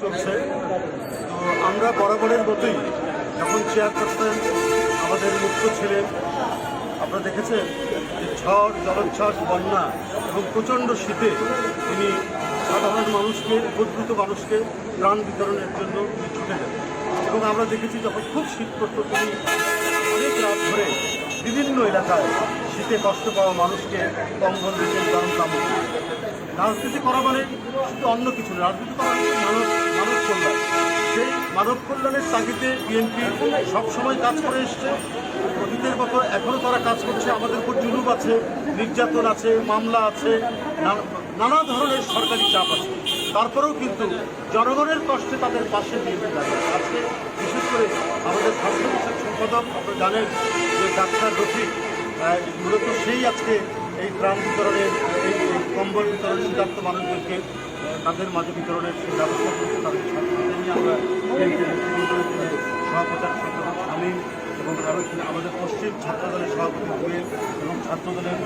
চলছে। তো আমরা বরাবরের মতোই যখন চেয়ারপারসন আমাদের মুক্ত ছিলেন, আপনারা দেখেছেন যে ঝড়, জলোচ্ছ্বাস, বন্যা এবং প্রচণ্ড শীতে তিনি সাধারণ মানুষকে, উপদ্রুত মানুষকে ত্রাণ বিতরণের জন্য ছুটে যান। এবং আমরা দেখেছি যখন খুব শীত করত তিনি অনেক রাত ধরে বিভিন্ন এলাকায় শীতে কষ্ট পাওয়া মানুষকে কম্বল দিতেন, গরম কাপড়। রাজনীতি করা মানে শুধু অন্য কিছু না, রাজনীতি করা মানে মানব কল্যাণ। সেই মানব কল্যাণের তাগিদে বিএনপি সবসময় কাজ করে এসছে। অতীতের মতো এখনও তারা কাজ করছে। আমাদের উপর জুলুম আছে, নির্যাতন আছে, মামলা আছে, নানা ধরনের সরকারি চাপ আছে। তারপরেও কিন্তু জনগণের কষ্টে তাদের পাশে বিএনপি দাঁড়িয়ে। আজকে বিশেষ করে আমাদের স্বাস্থ্য বিষয়ক সম্পাদক আপনারা জানেন যে ডাক্তার রফিক, মূলত সেই আজকে এই ত্রাণ বিতরণের, এই কম্বল বিতরণ শীতার্থ মানুষদেরকে তাদের মাঝে বিতরণের ব্যবস্থা করছে। তাদের ছাত্রদের নিয়ে আমরা সভাপতি সম্পাদক শামীম এবং আরও আমাদের পশ্চিম ছাত্রদলের সভাপতি জুয়েল এবং ছাত্রদলের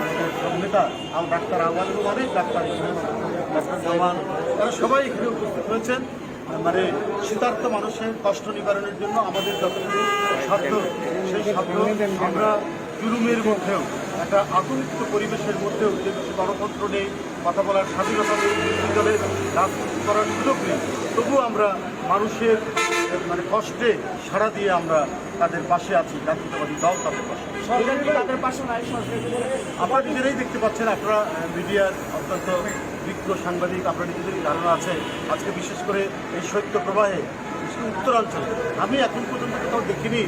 আমাদের নেতা ডাক্তার আওয়াল এবং অনেক ডাক্তার, ডাক্তার জামান, তারা সবাই এখানে উপস্থিত হয়েছেন। মানে শীতার্থ মানুষের কষ্ট নিবারণের জন্য আমাদের যতটুকু সাধ্য, সেই সাধ্য আমরা জুলুমের মধ্যেও, একটা আতঙ্কিত পরিবেশের মধ্যেও, যে গণতন্ত্র নেই, কথা বলার স্বাধীনতা নেই, বিরোধী দলের রাজনীতি করার সুযোগ নেই, তবুও আমরা মানুষের মানে কষ্টে সাড়া দিয়ে আমরা তাদের পাশে আছি। জাতীয়তাবাদী দল তাদের পাশে, তাদের পাশে নাই। আপনারা নিজেরাই দেখতে পাচ্ছেন, আপনারা মিডিয়ার অত্যন্ত বিজ্ঞ সাংবাদিক, আপনার নিজেদেরই ধারণা আছে। আজকে বিশেষ করে এই শৈত্য প্রবাহে উত্তরাঞ্চলে আমি এখন পর্যন্ত কোথাও দেখিনি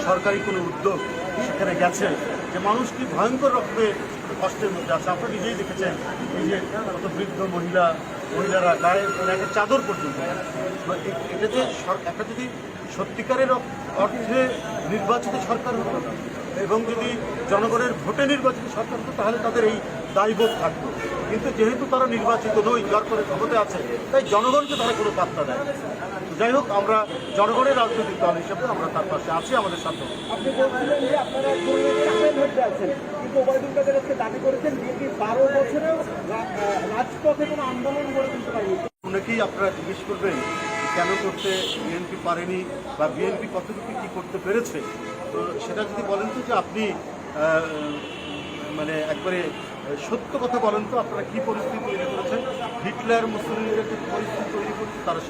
সরকারি কোনো উদ্যোগ সেখানে গেছে যে মানুষ কি ভয়ঙ্কর রকমের কষ্টের মধ্যে আছে। আপনারা নিজেই দেখেছেন এই যে কত বৃদ্ধ মহিলারা গায়ে একটা চাদর পর্যন্ত। এটা যে একটা যদি সত্যিকারের অর্থে নির্বাচিত সরকার হতো এবং যদি জনগণের ভোটে নির্বাচিত সরকার হতো, তাহলে তাদের এই দায়বোধ থাকতো। কিন্তু যেহেতু তারা নির্বাচিত নয়, যার করে ক্ষমতায় আছে, তাই জনগণকে তারা কোনো পাত্তা দেয়। যাই হোক, আমরা জনগণের রাজনৈতিক দল হিসেবে আমরা তার পাশে আছি, আমাদের সাথে। আপনি বলছিলেন যে আপনারা চাপের মধ্যে আছেন, কিন্তু ওবায়দুল কাদের আজকে দাবি করেছেন বিএনপি 12 বছরেও রাজপথে কোনো আন্দোলন গড়ে তুলতে পারেনি। অনেকেই আপনারা জিজ্ঞেস করবেন কেন করতে বিএনপি পারেনি বা বিএনপি কতটুকু কী করতে পেরেছে। তো সেটা যদি বলেন তো যে আপনি মানে একবারে সত্য কথা বলেন তো, আপনারা কী পরিস্থিতি তৈরি করেছেন। হিটলার মুসলিমদের যে পরিস্থিতি তৈরি করছে তারা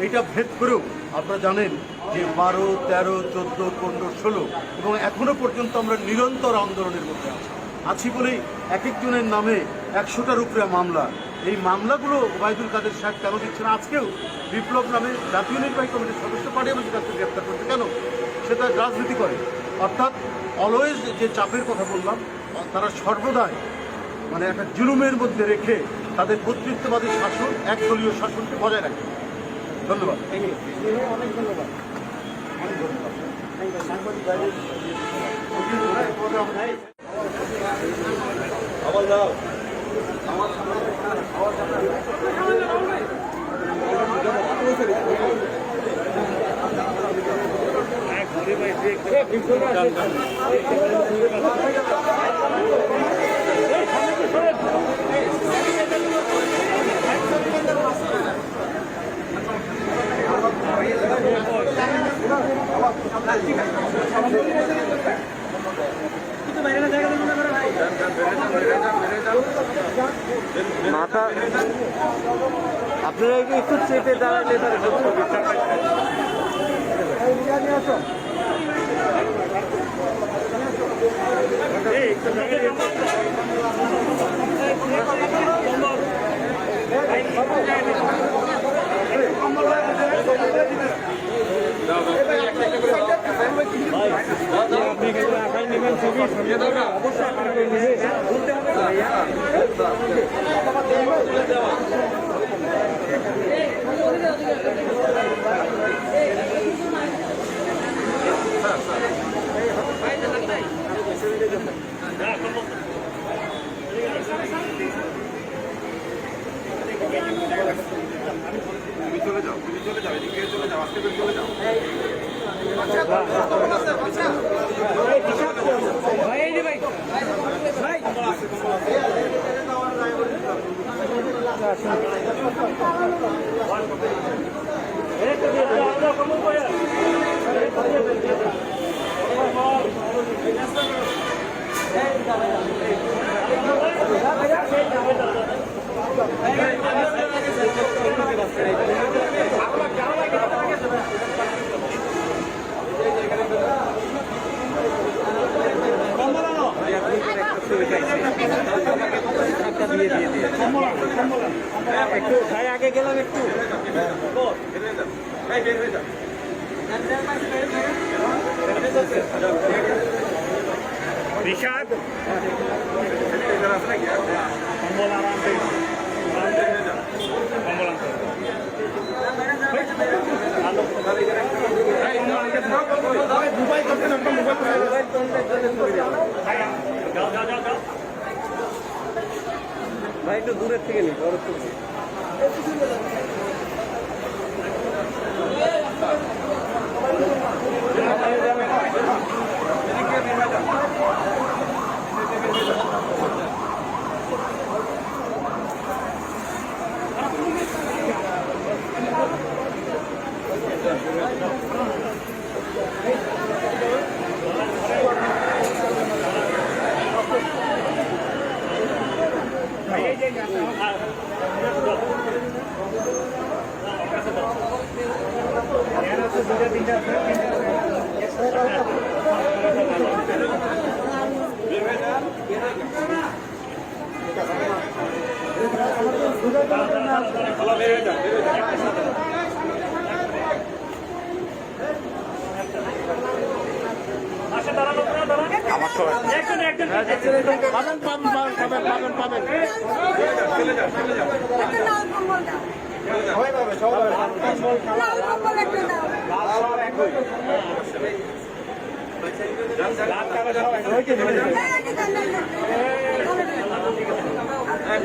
এইটা ভেদ করেও আপনারা জানেন যে 12, 13, 14, 15, 16 এবং এখনও পর্যন্ত আমরা নিরন্তর আন্দোলনের মধ্যে আছি বলেই এক একজনের নামে 100টার উপরে মামলা। এই মামলাগুলো ওবায়দুল কাদের সাহেব কেন দিচ্ছে না? আজকেও বিপ্লব নামে জাতীয় নির্বাহী কমিটির সদস্য পার্টি আমাদের কাছে গ্রেপ্তার করছে কেন? সেটা রাজনীতি করে। অর্থাৎ অলওয়েজ যে চাপের কথা বললাম, তারা সর্বদাই মানে একটা জুলুমের মধ্যে রেখে তাদের কর্তৃত্ববাদী শাসন, একদলীয় শাসনকে বজায় রাখে। ধন্যবাদ। অনেক ধন্যবাদ। মাথা আপনারা একটু চেপে দাঁড়ালে তুমি চলে যাও, এদিকে চলে যাও, আস্তে করে চলে যাও। ভাই একটু ভাই আগে গেলাম একটু ঋষাদ কম্বল আনতে কম্বল আনতে ভাই একটু দূরের থেকে নি বড় থেকে সবাই পাবে সবাই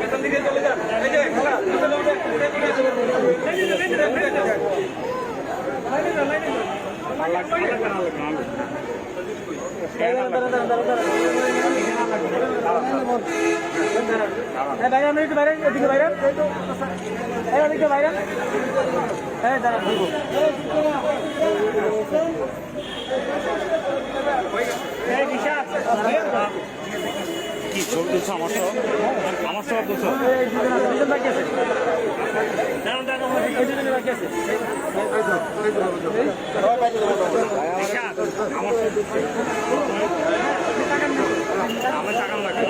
পেছন দিকে চলে যান এই যে খেলা কি চলতেছে আমার সব দুশো আমার টাকা লাগবে